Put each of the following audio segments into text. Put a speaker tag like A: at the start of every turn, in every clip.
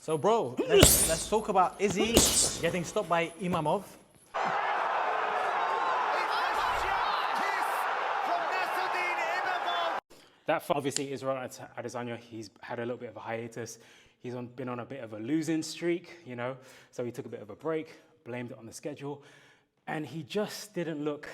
A: So, bro, let's talk about Izzy getting stopped by Imavov.
B: That fight, obviously, Israel Adesanya, he's had a little bit of a hiatus. He's been on a bit of a losing streak, you know, so he took a bit of a break, blamed it on the schedule, and he just didn't look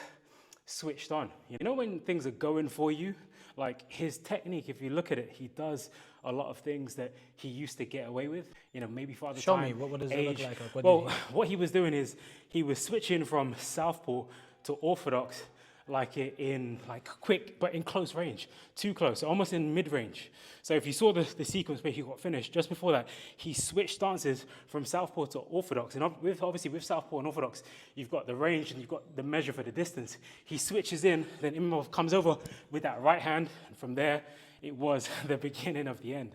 B: switched on. You know when things are going for you? Like his technique, if you look at it, he does a lot of things that he used to get away with, you know, maybe for other
A: Show
B: time.
A: me, what does it look like?
B: What he was doing is he was switching from southpaw to orthodox, like in quick, but in close range, too close, almost in mid-range. So if you saw the sequence where he got finished, just before that, he switched stances from southpaw to orthodox. And obviously with southpaw and orthodox, you've got the range and you've got the measure for the distance. He switches in, then Imavov comes over with that right hand, and from there, it was the beginning of the end.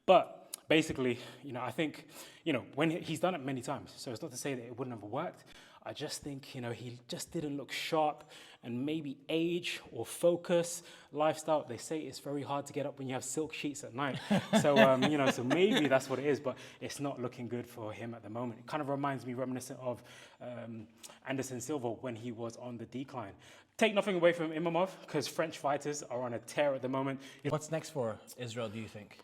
B: But basically, you know, I think, you know, when he's done it many times, so it's not to say that it wouldn't have worked. I just think, you know, he just didn't look sharp, and maybe age or focus, lifestyle. They say it's very hard to get up when you have silk sheets at night. So, you know, so maybe that's what it is, but it's not looking good for him at the moment. It kind of reminds me, reminiscent of Anderson Silva when he was on the decline. Take nothing away from Imavov, because French fighters are on a tear at the moment.
A: What's next for Israel, do you think?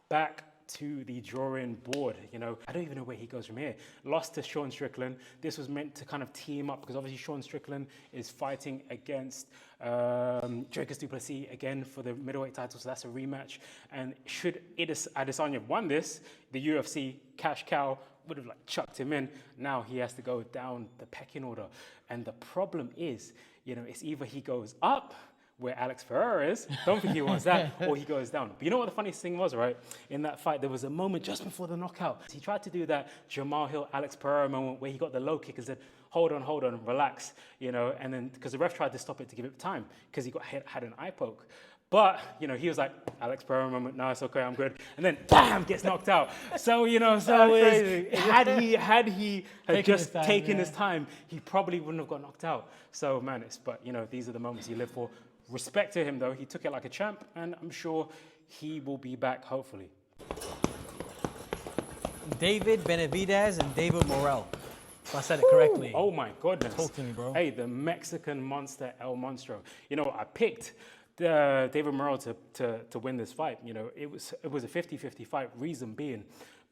B: Back to the drawing board, you know. I don't even know where he goes from here. Lost to Sean Strickland. This was meant to kind of team up because obviously Sean Strickland is fighting against Dricus du Plessis again for the middleweight title, so that's a rematch. And should Adesanya have won this, the UFC cash cow would have like chucked him in. Now he has to go down the pecking order. And the problem is, you know, it's either he goes up where Alex Pereira is, don't think he wants that, or he goes down. But you know what the funniest thing was, right? In that fight, there was a moment just before the knockout. He tried to do that Jamal Hill, Alex Pereira moment where he got the low kick and said, hold on, relax, you know, and then, because the ref tried to stop it to give it time, because he had an eye poke. But, you know, he was like, Alex Pereira moment, no, it's okay, I'm good. And then, bam, gets knocked out. So, you know, had he just taken his time, he probably wouldn't have got knocked out. So, man, but, you know, these are the moments you live for. Respect to him, though. He took it like a champ, and I'm sure he will be back, hopefully.
A: David Benavidez and David Morrell. If I said it correctly.
B: Oh, my goodness.
A: Talk to me, bro.
B: Hey, the Mexican monster, El Monstro. You know, I picked David Morrell to win this fight. You know, it was a 50-50 fight, reason being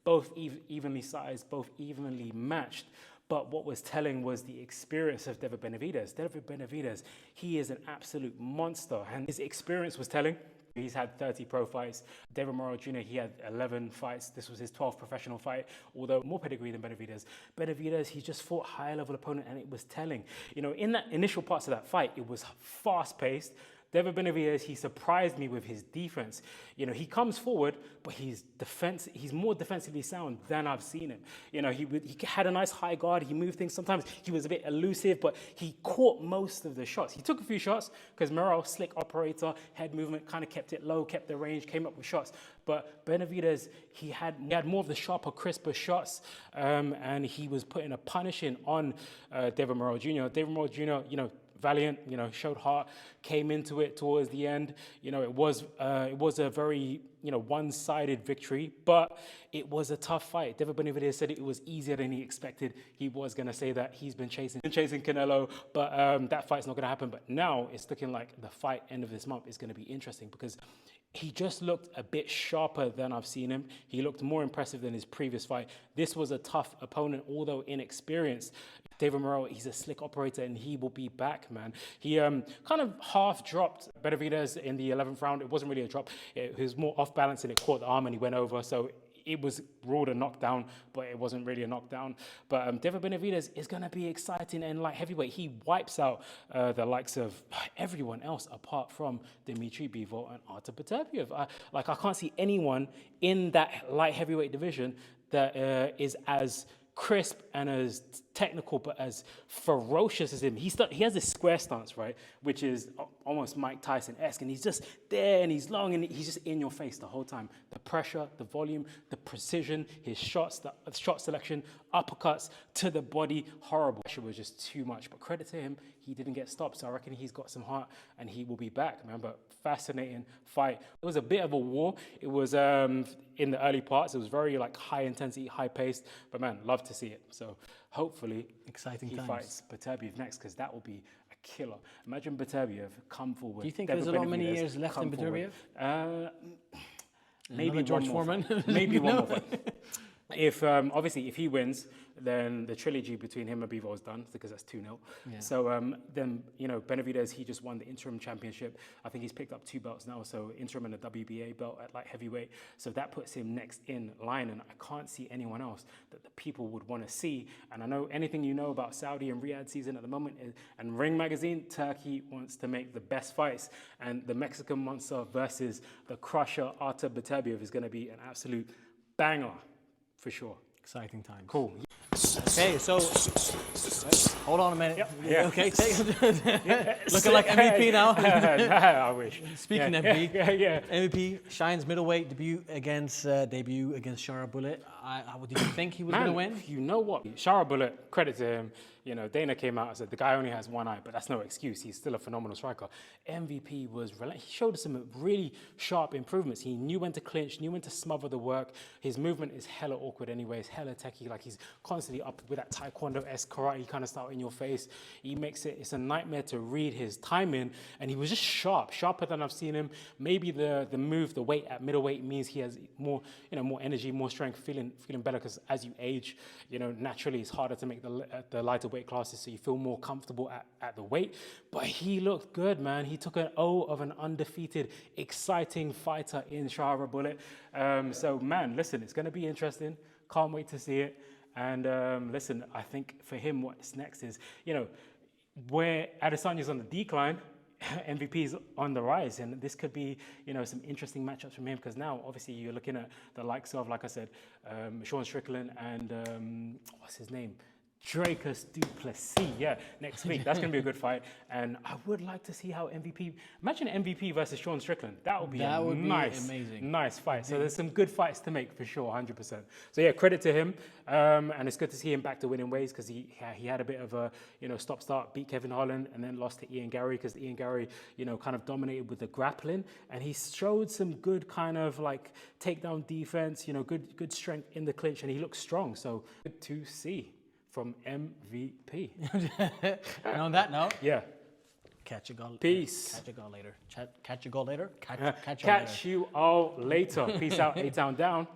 B: both evenly sized, both evenly matched. But what was telling was the experience of David Benavidez. David Benavidez, he is an absolute monster. And his experience was telling. He's had 30 pro fights. David Morrell Jr., he had 11 fights. This was his 12th professional fight, although more pedigree than Benavidez. Benavidez, he just fought a higher-level opponent, and it was telling. You know, in that initial parts of that fight, it was fast-paced. David Benavidez, he surprised me with his defense. You know, he comes forward, but he's more defensively sound than I've seen him. You know, he had a nice high guard. He moved things. Sometimes he was a bit elusive, but he caught most of the shots. He took a few shots because Morrell, slick operator, head movement, kind of kept it low, kept the range, came up with shots. But Benavidez, he had more of the sharper, crisper shots, and he was putting a punishing on David Morrell Jr. David Morrell Jr., you know, valiant, you know, showed heart, came into it towards the end. You know, it was a very, you know, one-sided victory, but it was a tough fight. David Benavidez said it was easier than he expected. He was going to say that he's been chasing Canelo, but that fight's not going to happen. But now it's looking like the fight end of this month is going to be interesting because he just looked a bit sharper than I've seen him. He looked more impressive than his previous fight. This was a tough opponent, although inexperienced. David Morrell, he's a slick operator, and he will be back, man. He kind of half dropped Benavidez in the 11th round. It wasn't really a drop. It was more off balance, and it caught the arm, and he went over. So it was ruled a knockdown, but it wasn't really a knockdown. But David Benavidez is going to be exciting, and light heavyweight, he wipes out the likes of everyone else apart from Dimitri Bivol and Artur Beterbiev. I can't see anyone in that light heavyweight division that is as crisp and as technical, but as ferocious as him. He has this square stance, right? Which is almost Mike Tyson-esque, and he's just there, and he's long, and he's just in your face the whole time. The pressure, the volume, the precision, his shots, the shot selection, uppercuts to the body, horrible. Pressure was just too much, but credit to him, he didn't get stopped, so I reckon he's got some heart, and he will be back, man. But fascinating fight. It was a bit of a war. It was in the early parts. It was very like high intensity, high paced. But man, love to see it. So hopefully,
A: Exciting
B: he
A: times.
B: fights Beterbiev next, because that will be a killer. Imagine Beterbiev come forward.
A: Do you think there's a lot many years left in Beterbiev?
B: Maybe
A: George
B: one more
A: Foreman.
B: fight. Maybe one more fight. If obviously if he wins, then the trilogy between him and Bivol is done, because that's 2-0.
A: Yeah.
B: So then Benavidez, he just won the interim championship. I think he's picked up 2 belts now, so interim and a WBA belt at light heavyweight. So that puts him next in line, and I can't see anyone else that the people would want to see. And I know anything you know about Saudi and Riyadh season at the moment, and Ring Magazine, Turkey wants to make the best fights, and the Mexican Monster versus the Crusher Artur Beterbiev is going to be an absolute banger. For sure.
A: Exciting times.
B: Cool.
A: Okay, so hold on a minute.
B: Yep. Yeah.
A: Okay, looking like MVP now.
B: I wish.
A: Speaking of
B: MVP,
A: MVP, MVP shines middleweight debut against Shara Bullet. Did you think he was going to win?
B: You know what? Shara Bullet, credit to him. Dana came out and said the guy only has one eye, but that's no excuse. He's still a phenomenal striker. MVP was relentless. He showed us some really sharp improvements. He knew when to clinch, knew when to smother the work. His movement is hella awkward anyways, hella techie. Like he's constantly up with that taekwondo-esque karate kind of style in your face. He makes it's a nightmare to read his timing, and he was just sharper than I've seen him. Maybe the move, the weight at middleweight means he has more energy, more strength, feeling better, because as you age, naturally it's harder to make the lighter weight classes, so you feel more comfortable at the weight. But he looked good, man. He took an O of an undefeated, exciting fighter in Shara Bullet. So, man, listen, it's going to be interesting. Can't wait to see it. And listen, I think for him, what's next is, where Adesanya's on the decline, MVP's on the rise, and this could be, some interesting matchups from him, because now, obviously, you're looking at the likes of, like I said, Sean Strickland and what's his name? Dracus Duplessis, next week. That's going to be a good fight. And I would like to see how imagine MVP versus Sean Strickland. That would be amazing. Nice fight. So there's some good fights to make for sure, 100%. So credit to him. And it's good to see him back to winning ways, because he had a bit of a, stop-start, beat Kevin Holland, and then lost to Ian Gary, because Ian Gary, kind of dominated with the grappling. And he showed some good kind of like takedown defense, good strength in the clinch, and he looks strong. So good to see from MVP.
A: And on that note, catch you all.
B: Peace.
A: Catch you all later. Catch you all later.
B: Catch you all later. Peace out. A-Town down.